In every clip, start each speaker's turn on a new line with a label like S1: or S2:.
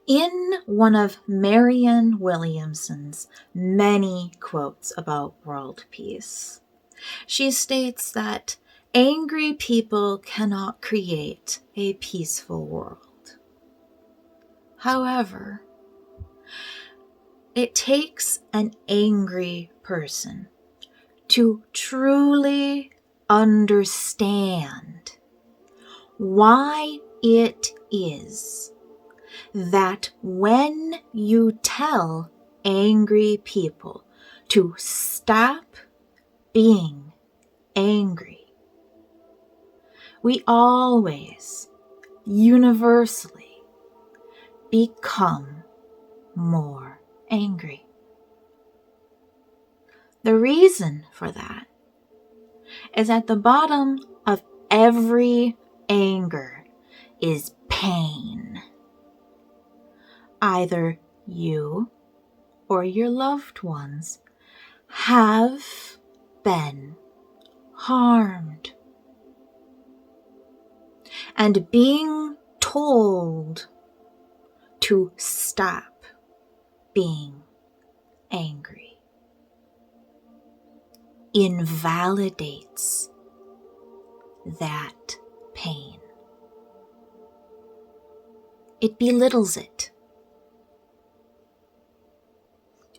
S1: In one of Marianne Williamson's many quotes about world peace, she states that angry people cannot create a peaceful world. However, it takes an angry person to truly understand why it is that when you tell angry people to stop being angry, we always, universally, become more angry. The reason for that is at the bottom of every anger is pain. Either you or your loved ones have been harmed. And being told to stop being angry invalidates that pain. It belittles it.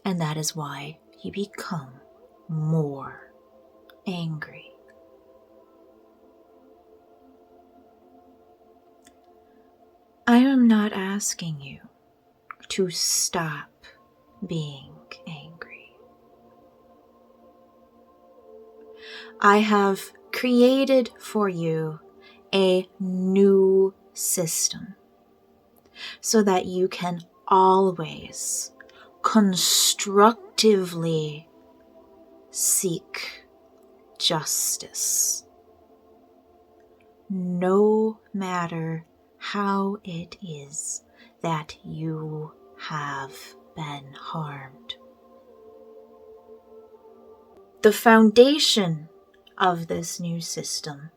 S1: And that is why you become more angry. I am not asking you to stop being angry. I have created for you a new system so that you can always constructively seek justice, no matter how it is that you have been harmed. The foundation of this new system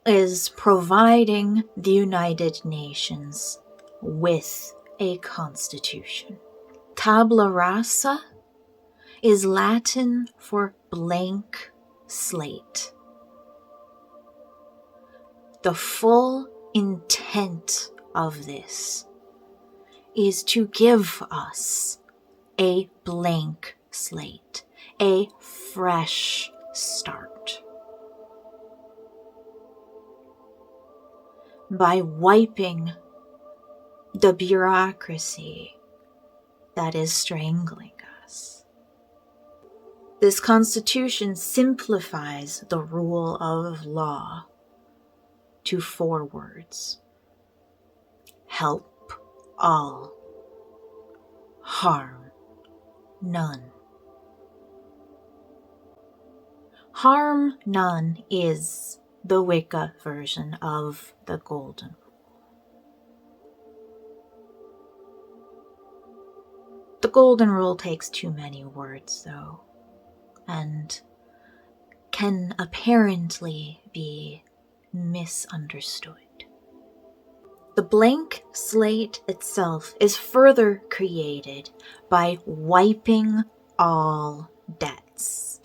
S1: is providing the United Nations with a constitution. Tabula rasa is Latin for blank slate. The full intent of this is to give us a blank slate, a fresh start. By wiping the bureaucracy that is strangling us. This Constitution simplifies the rule of law to 4 words. Help all, harm none. Harm none is the Wicca version of the Golden Rule. The Golden Rule takes too many words, though, and can apparently be misunderstood. The blank slate itself is further created by wiping all debts.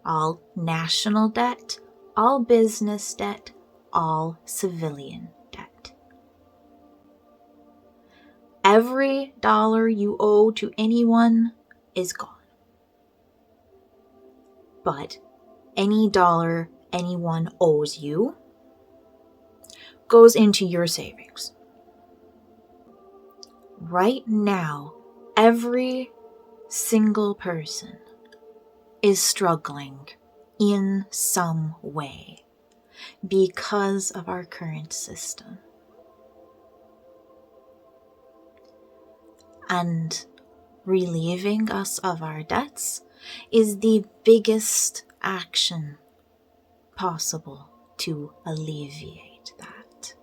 S1: All national debt, all business debt, all civilian debt. Every dollar you owe to anyone is gone. But any dollar anyone owes you goes into your savings. Right now, every single person is struggling in some way because of our current system. And relieving us of our debts is the biggest action possible to alleviate that.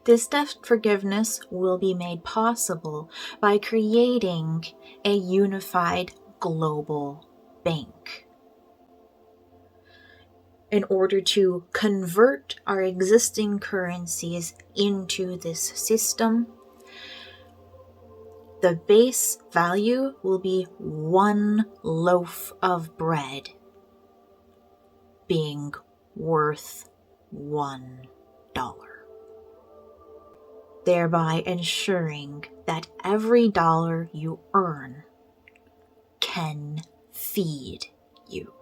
S1: This debt forgiveness will be made possible by creating a unified global bank. In order to convert our existing currencies into this system, The base value will be one loaf of bread being worth $1, thereby ensuring that every dollar you earn can feed you.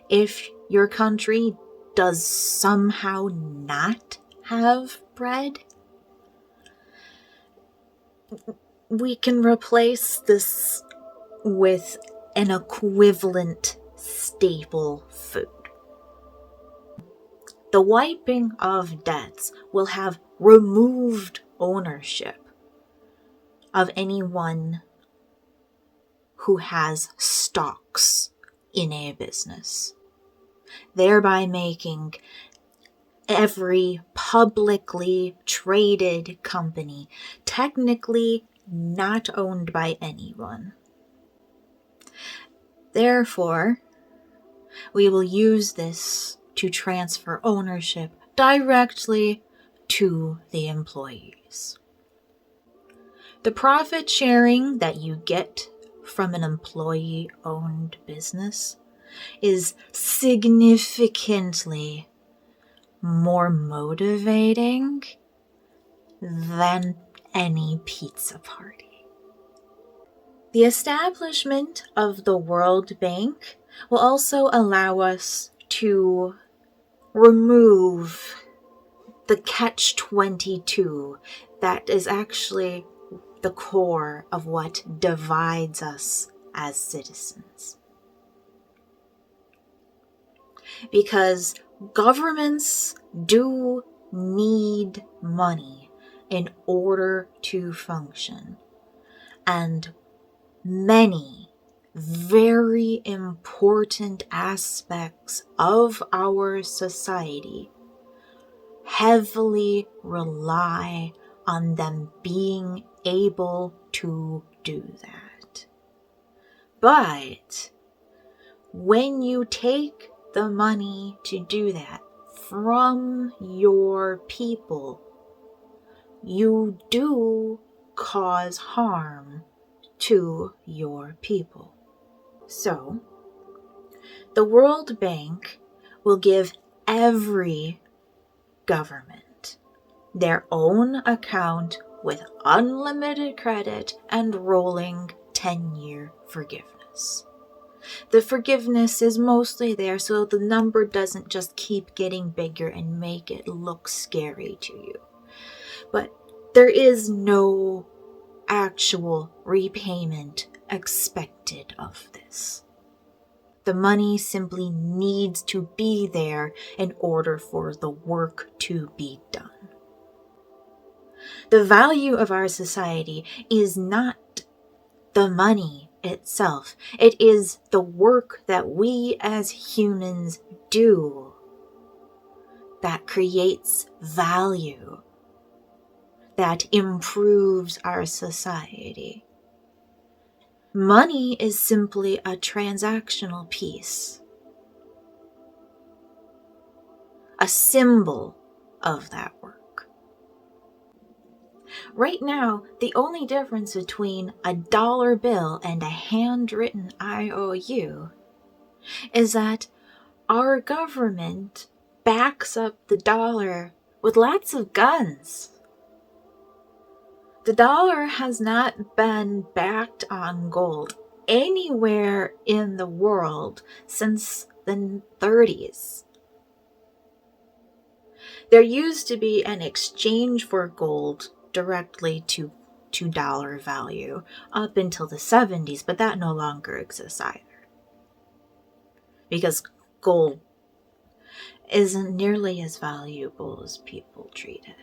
S1: If your country does somehow not have bread, we can replace this with an equivalent staple food. The wiping of debts will have removed ownership of anyone who has stocks in a business, thereby making every publicly traded company technically not owned by anyone. Therefore, we will use this to transfer ownership directly to the employees. The profit sharing that you get from an employee-owned business is significantly more motivating than any pizza party. The establishment of the World Bank will also allow us to remove the catch-22 that is actually the core of what divides us as citizens. Because governments do need money in order to function, and many very important aspects of our society heavily rely on them being able to do that. But when you take the money to do that from your people, you do cause harm to your people. So, the World Bank will give every government their own account with unlimited credit and rolling 10-year forgiveness. The forgiveness is mostly there so the number doesn't just keep getting bigger and make it look scary to you. But there is no actual repayment expected of this. The money simply needs to be there in order for the work to be done. The value of our society is not the money itself. It is the work that we as humans do that creates value, that improves our society. Money is simply a transactional piece, a symbol of that work. Right now, the only difference between a dollar bill and a handwritten IOU is that our government backs up the dollar with lots of guns. The dollar has not been backed on gold anywhere in the world since the 30s. There used to be an exchange for gold directly to $2 value up until the 70s, but that no longer exists either. Because gold isn't nearly as valuable as people treat it.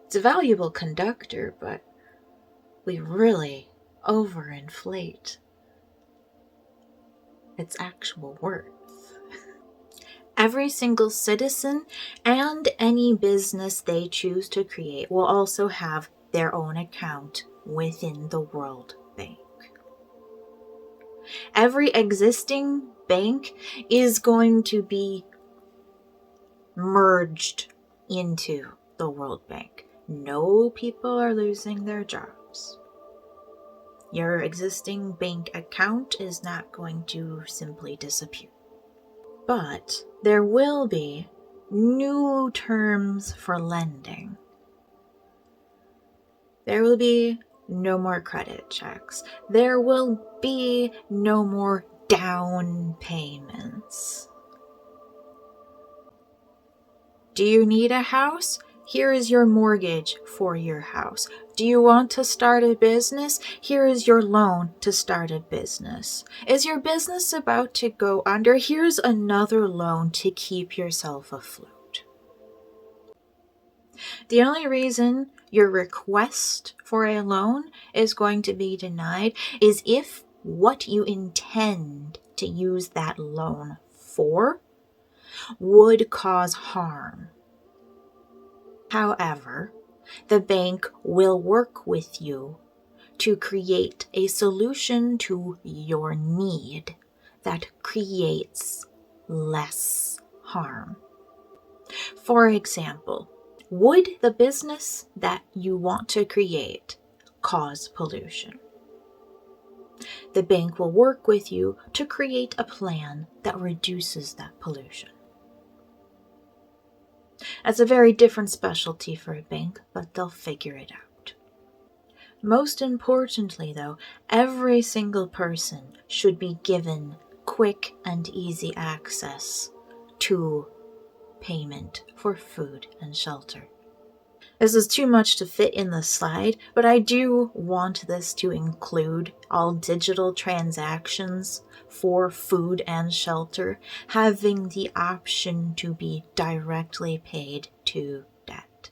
S1: It's a valuable conductor, but we really overinflate its actual worth. Every single citizen and any business they choose to create will also have their own account within the World Bank. Every existing bank is going to be merged into the World Bank. No people are losing their jobs. Your existing bank account is not going to simply disappear. But there will be new terms for lending. There will be no more credit checks. There will be no more down payments. Do you need a house? Here is your mortgage for your house. Do you want to start a business? Here is your loan to start a business. Is your business about to go under? Here's another loan to keep yourself afloat. The only reason your request for a loan is going to be denied is if what you intend to use that loan for would cause harm. However, the bank will work with you to create a solution to your need that creates less harm. For example, would the business that you want to create cause pollution? The bank will work with you to create a plan that reduces that pollution. That's a very different specialty for a bank, but they'll figure it out. Most importantly, though, every single person should be given quick and easy access to payment for food and shelter. This is too much to fit in the slide, but I do want this to include all digital transactions for food and shelter having the option to be directly paid to debt.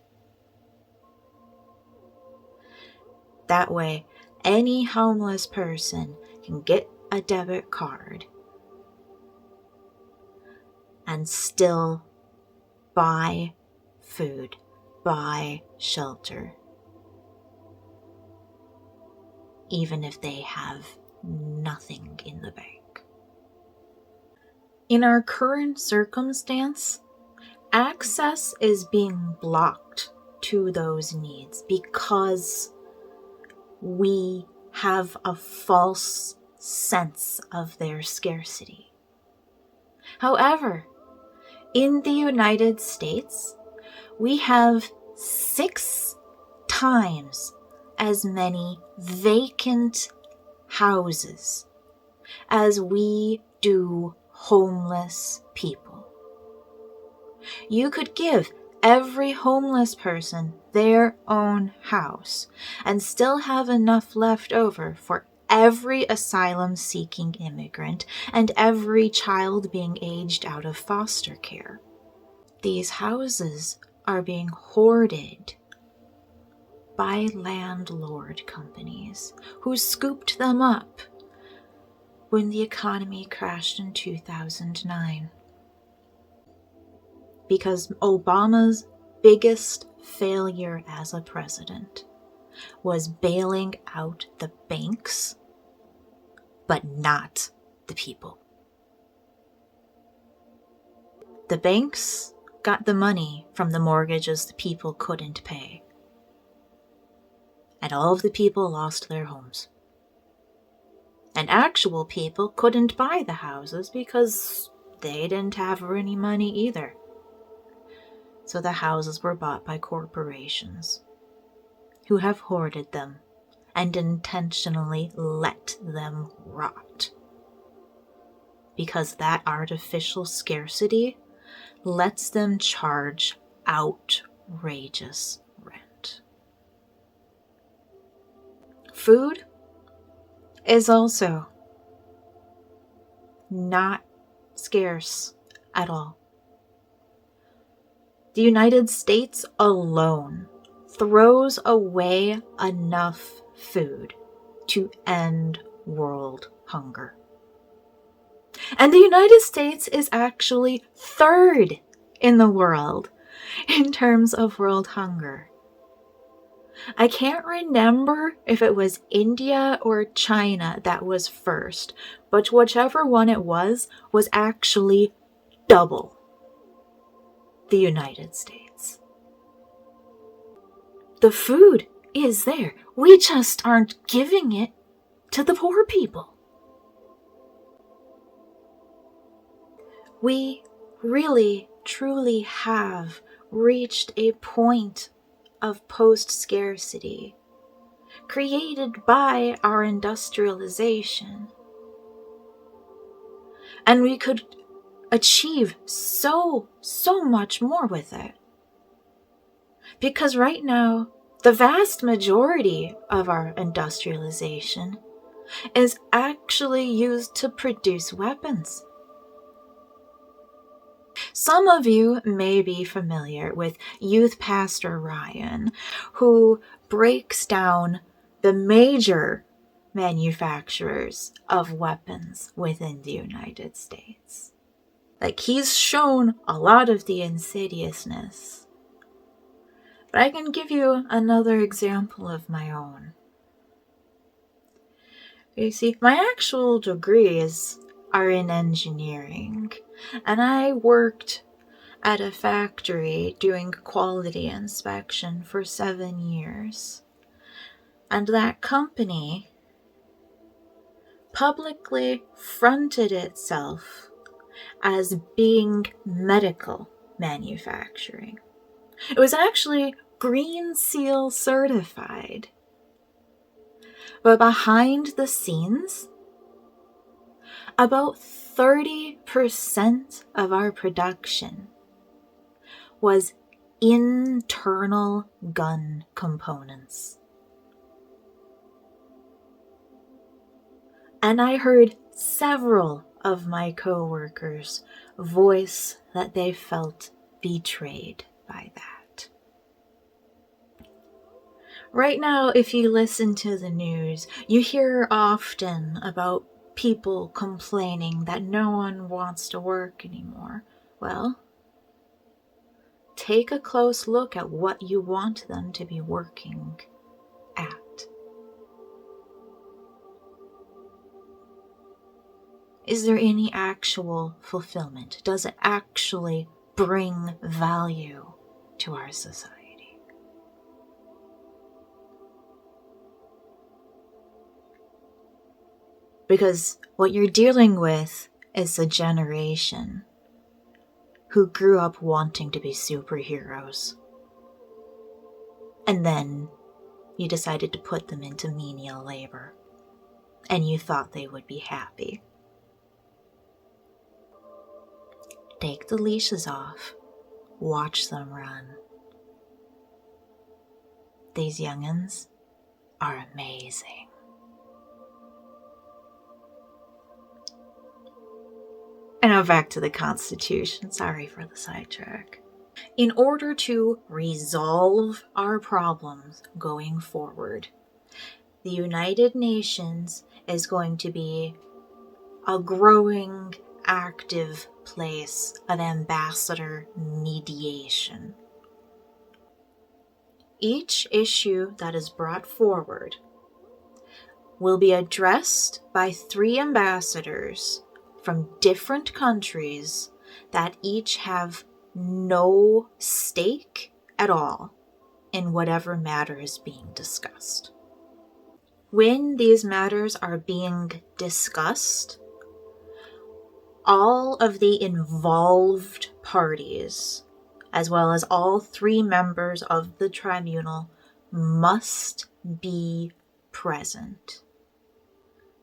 S1: That way, any homeless person can get a debit card and still buy food, buy shelter, even if they have nothing in the bank. In our current circumstance, access is being blocked to those needs because we have a false sense of their scarcity. However, in the United States, we have 6 times as many vacant houses as we do homeless people. You could give every homeless person their own house and still have enough left over for every asylum-seeking immigrant and every child being aged out of foster care. These houses are being hoarded by landlord companies who scooped them up when the economy crashed in 2009. Because Obama's biggest failure as a president was bailing out the banks, but not the people. The banks got the money from the mortgages the people couldn't pay. And all of the people lost their homes. And actual people couldn't buy the houses because they didn't have any money either. So the houses were bought by corporations who have hoarded them and intentionally let them rot. Because that artificial scarcity lets them charge outrageous rent. Food is also not scarce at all. The United States alone throws away enough food to end world hunger. And the United States is actually 3rd in the world in terms of world hunger. I can't remember if it was India or China that was first, but whichever one it was actually double the United States. The food is there. We just aren't giving it to the poor people. We really, truly have reached a point of post-scarcity created by our industrialization. And we could achieve so much more with it. Because right now, the vast majority of our industrialization is actually used to produce weapons. Some of you may be familiar with Youth Pastor Ryan, who breaks down the major manufacturers of weapons within the United States. Like, he's shown a lot of the insidiousness. But I can give you another example of my own. You see, my actual degrees are in engineering, and I worked at a factory doing quality inspection for 7 years. And that company publicly fronted itself as being medical manufacturing. It was actually Green Seal certified. But behind the scenes, about 30% of our production was internal gun components. And I heard several of my coworkers voice that they felt betrayed by that. Right now, if you listen to the news, you hear often about people complaining that no one wants to work anymore. Well, take a close look at what you want them to be working at. Is there any actual fulfillment? Does it actually bring value to our society? Because what you're dealing with is a generation who grew up wanting to be superheroes. And then you decided to put them into menial labor. And you thought they would be happy. Take the leashes off. Watch them run. These young'uns are amazing. And now back to the Constitution. Sorry for the sidetrack. In order to resolve our problems going forward, the United Nations is going to be a growing, active place of ambassador mediation. Each issue that is brought forward will be addressed by 3 ambassadors from different countries that each have no stake at all in whatever matter is being discussed. When these matters are being discussed, all of the involved parties, as well as all 3 members of the tribunal, must be present.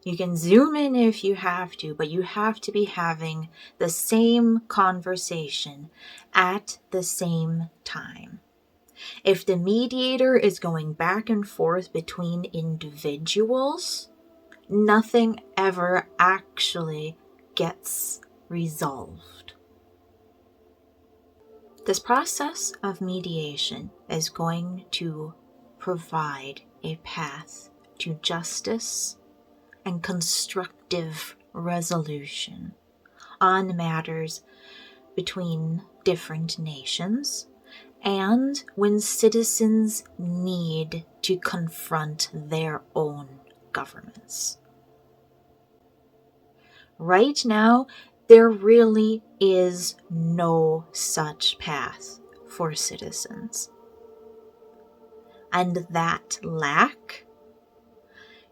S1: You can zoom in if you have to, but you have to be having the same conversation at the same time. If the mediator is going back and forth between individuals, nothing ever actually gets resolved. This process of mediation is going to provide a path to justice and constructive resolution on matters between different nations and when citizens need to confront their own governments. Right now, There really is no such path for citizens. And that lack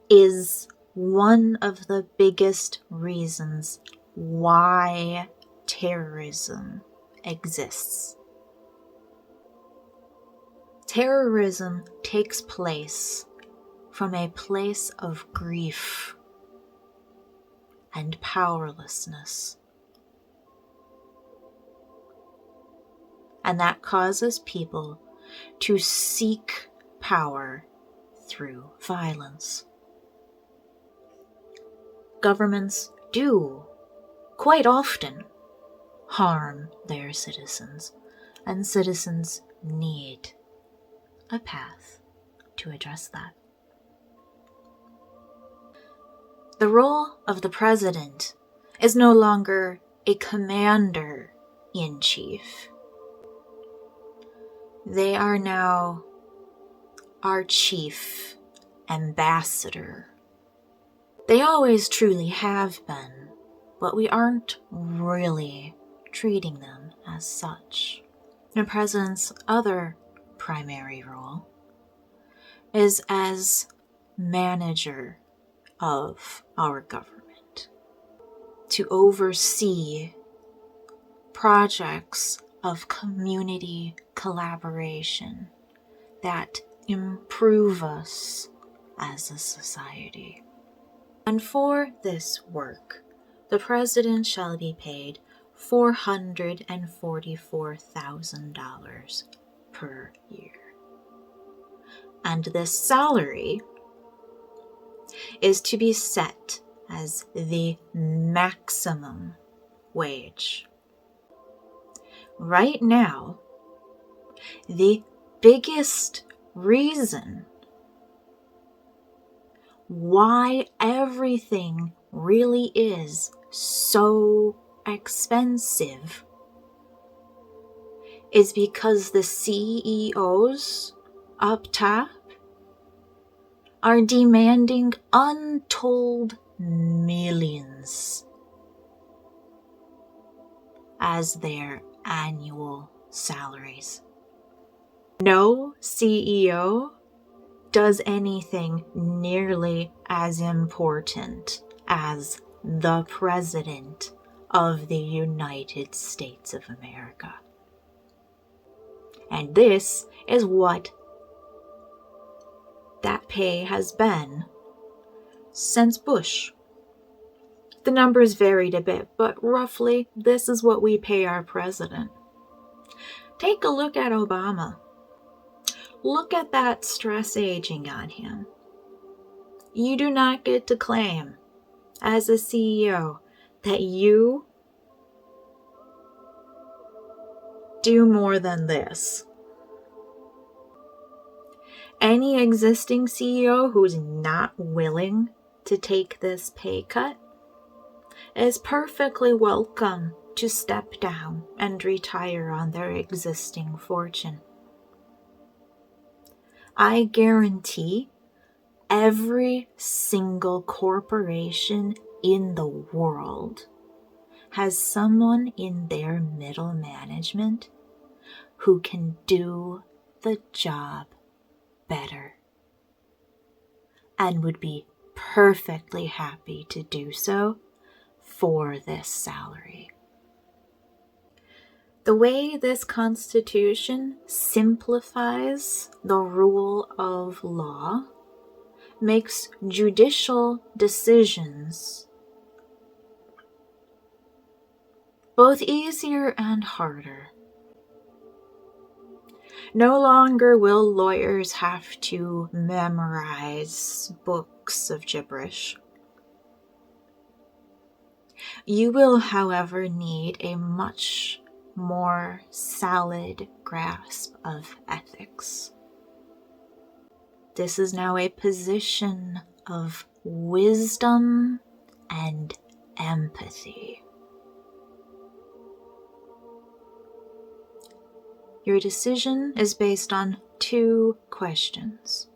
S1: is one of the biggest reasons why terrorism exists. Terrorism takes place from a place of grief and powerlessness. And that causes people to seek power through violence. Governments do, quite often, harm their citizens, and citizens need a path to address that. The role of the president is no longer a commander-in-chief. They are now our chief ambassador. They always truly have been, but we aren't really treating them as such. The president's other primary role is as manager of our government, to oversee projects of community collaboration that improve us as a society. And for this work, the president shall be paid $444,000 per year. And this salary is to be set as the maximum wage. Right now, the biggest reason why everything really is so expensive is because the CEOs up top are demanding untold millions as their annual salaries. No CEO does anything nearly as important as the President of the United States of America. And this is what that pay has been since Bush. The numbers varied a bit, but roughly this is what we pay our president. Take a look at Obama. Look at that stress aging on him. You do not get to claim as a CEO that you do more than this. Any existing CEO who's not willing to take this pay cut is perfectly welcome to step down and retire on their existing fortune. I guarantee every single corporation in the world has someone in their middle management who can do the job better and would be perfectly happy to do so for this salary. The way this Constitution simplifies the rule of law makes judicial decisions both easier and harder. No longer will lawyers have to memorize books of gibberish. You will, however, need a much more solid grasp of ethics. This is now a position of wisdom and empathy. Your decision is based on two questions.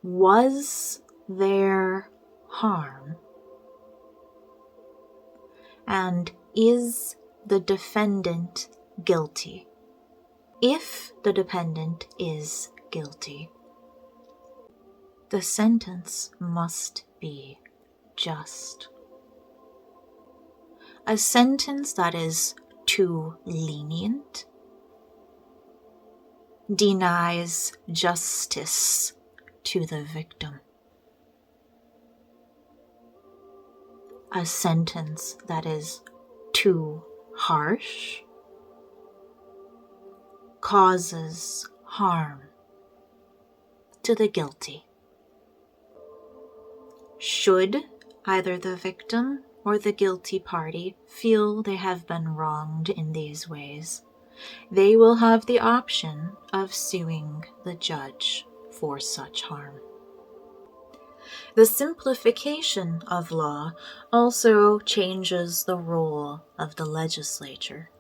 S1: Was there harm? And is the defendant guilty? If the defendant is guilty, the sentence must be just. A sentence that is too lenient denies justice to the victim. A sentence that is too harsh causes harm to the guilty. Should either the victim or the guilty party feel they have been wronged in these ways, they will have the option of suing the judge for such harm. The simplification of law also changes the role of the legislature.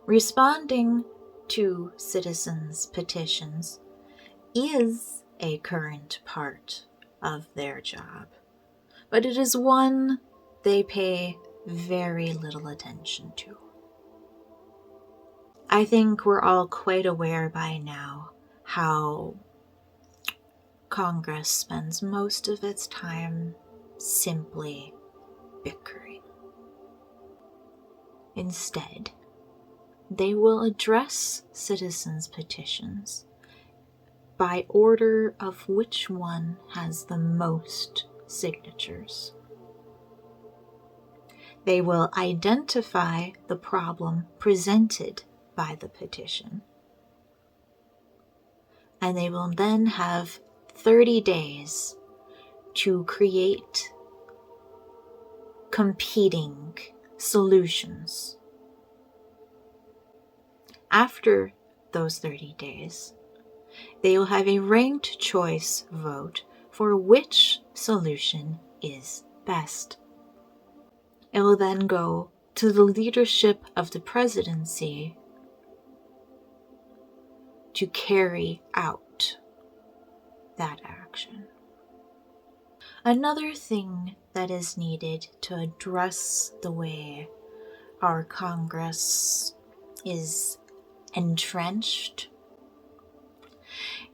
S1: Responding to citizens' petitions is a current part of their job, but it is one they pay very little attention to. I think we're all quite aware by now how Congress spends most of its time simply bickering. Instead, they will address citizens' petitions by order of which one has the most signatures. They will identify the problem presented by the petition, and they will then have 30 days to create competing solutions. After those 30 days, they will have a ranked choice vote for which solution is best. It will then go to the leadership of the presidency to carry out that action. Another thing that is needed to address the way our Congress is entrenched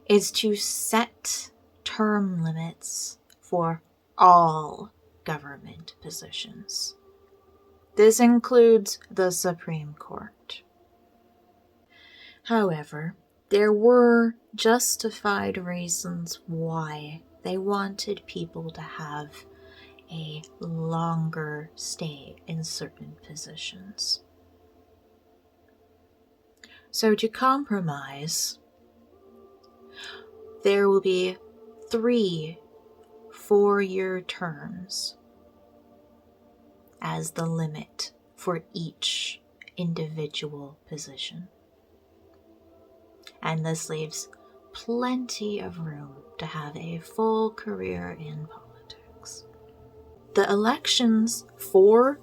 S1: is to set term limits for all government positions. This includes the Supreme Court. However, there were justified reasons why they wanted people to have a longer stay in certain positions. So to compromise, there will be 3 4-year terms as the limit for each individual position. And this leaves plenty of room to have a full career in politics. The elections for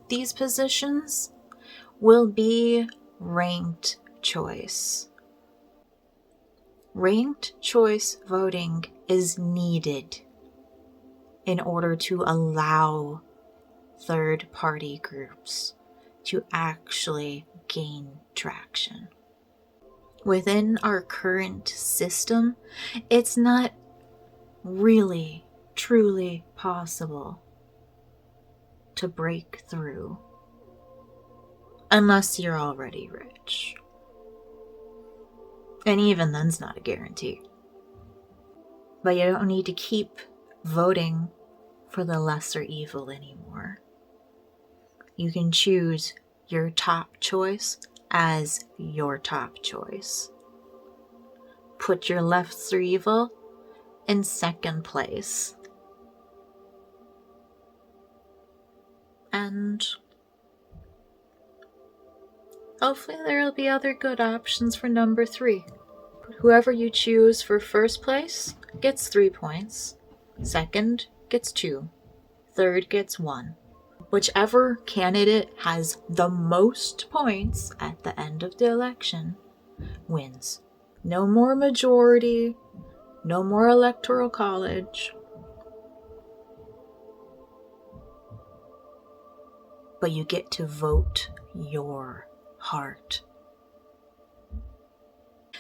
S1: these positions will be ranked choice. Ranked choice voting is needed in order to allow third-party groups to actually gain traction. Within our current system, it's not really, truly possible to break through unless you're already rich. And even then's not a guarantee. But you don't need to keep voting for the lesser evil anymore. You can choose your top choice as your top choice. Put your lesser evil in second place. And hopefully there will be other good options for number 3. Whoever you choose for first place gets 3 points. Second gets 2. Third gets 1. Whichever candidate has the most points at the end of the election wins. No more majority, no more electoral college. but you get to vote your heart.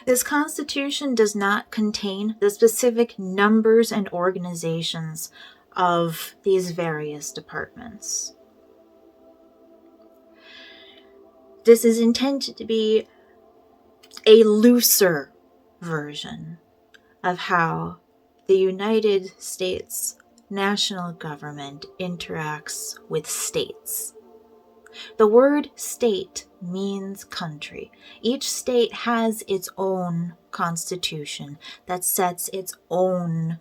S1: This Constitution does not contain the specific numbers and organizations of these various departments. This is intended to be a looser version of how the United States national government interacts with states. The word state means country. Each state has its own constitution that sets its own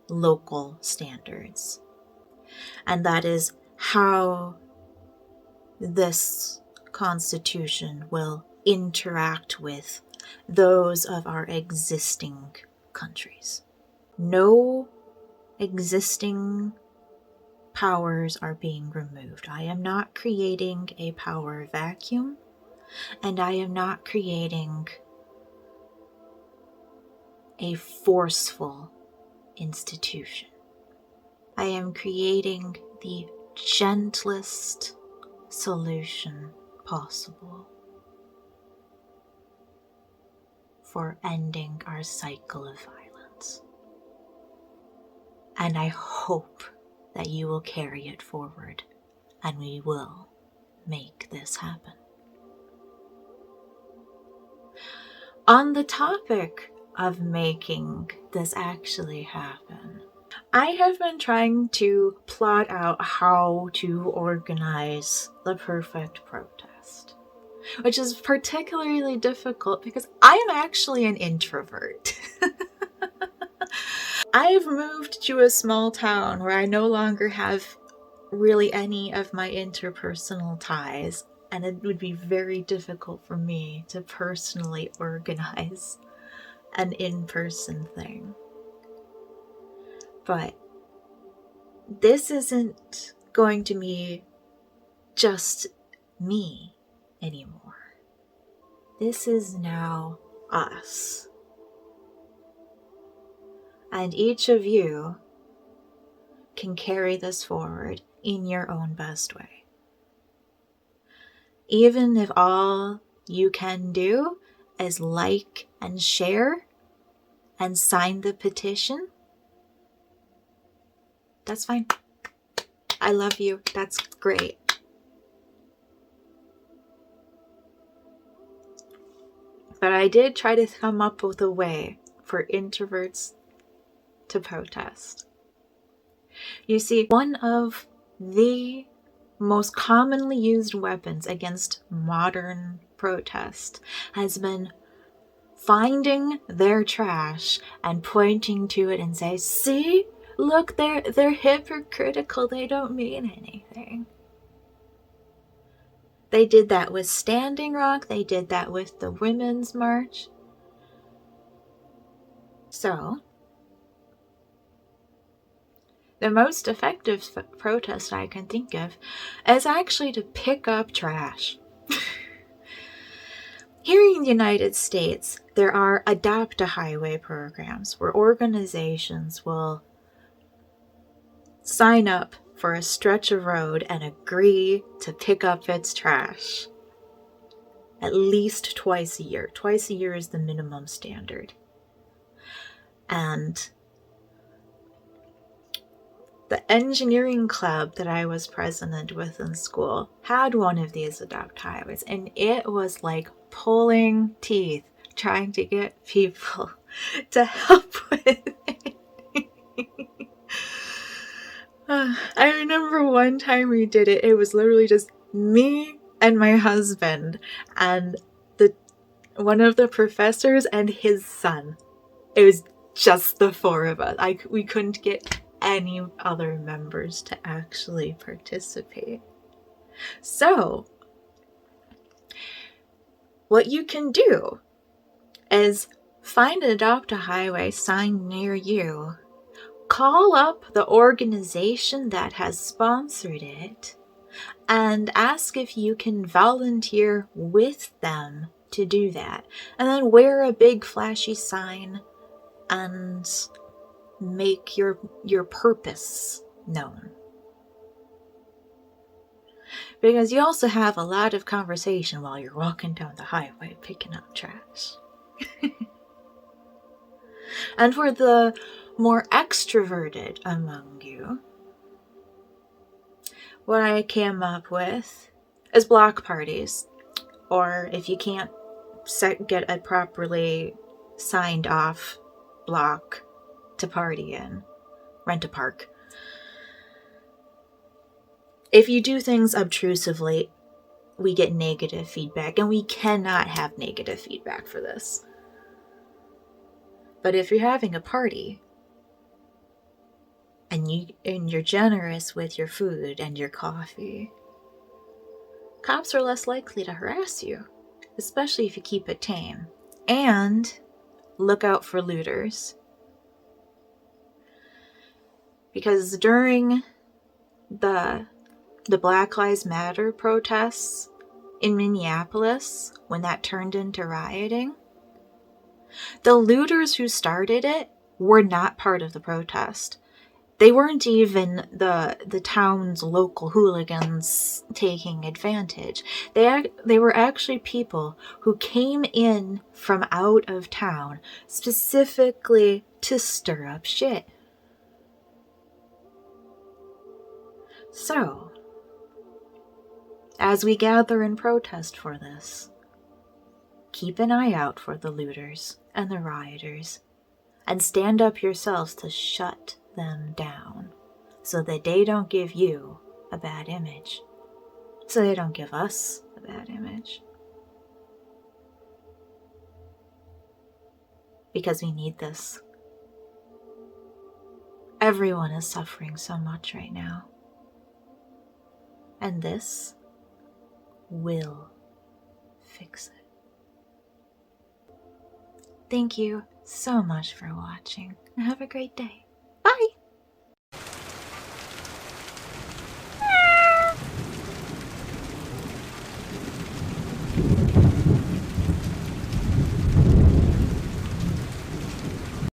S1: local standards. And that is how this constitution will interact with those of our existing countries. No existing powers are being removed. I am not creating a power vacuum, and I am not creating a forceful institution. I am creating the gentlest solution possible for ending our cycle of violence. And I hope that you will carry it forward, and we will make this happen. On the topic of making this actually happen, I have been trying to plot out how to organize the perfect protest, which is particularly difficult because I am actually an introvert. I've moved to a small town where I no longer have really any of my interpersonal ties, and it would be very difficult for me to personally organize an in-person thing. But this isn't going to be just me anymore. This is now us. And each of you can carry this forward in your own best way. Even if all you can do is like and share and sign the petition, that's fine. I love you. That's great. But I did try to come up with a way for introverts to protest. You see, one of the most commonly used weapons against modern protest has been finding their trash and pointing to it and say, see, look, they're hypocritical, they don't mean anything. They did that with Standing Rock, they did that with the Women's March. So, the most effective protest I can think of is actually to pick up trash. Here in the United States, there are adopt-a-highway programs where organizations will sign up for a stretch of road and agree to pick up its trash at least twice a year. Twice a year is the minimum standard. And the engineering club that I was president with in school had one of these adopt highways, and it was like pulling teeth trying to get people to help with it. I remember one time we did it, it was literally just me and my husband and one of the professors and his son. It was just the four of us. We couldn't get any other members to actually participate. So, what you can do is find an adopt-a-highway sign near you, call up the organization that has sponsored it, and ask if you can volunteer with them to do that. And then wear a big flashy sign and make your purpose known. Because you also have a lot of conversation while you're walking down the highway picking up trash. And for the more extroverted among you, what I came up with is block parties. Or if you can't get a properly signed off block to party in, rent a park. If you do things obtrusively, we get negative feedback, and we cannot have negative feedback for this. But if you're having a party and you're generous with your food and your coffee, cops are less likely to harass you, especially if you keep it tame. And look out for looters. Because during the Black Lives Matter protests in Minneapolis, when that turned into rioting, the looters who started it were not part of the protest. They weren't even the town's local hooligans taking advantage. They were actually people who came in from out of town specifically to stir up shit. So, as we gather and protest for this, keep an eye out for the looters and the rioters, and stand up yourselves to shut them down, so that they don't give you a bad image, so they don't give us a bad image. Because we need this. Everyone is suffering so much right now. And this will fix it. Thank you so much for watching, and have a great day. Bye!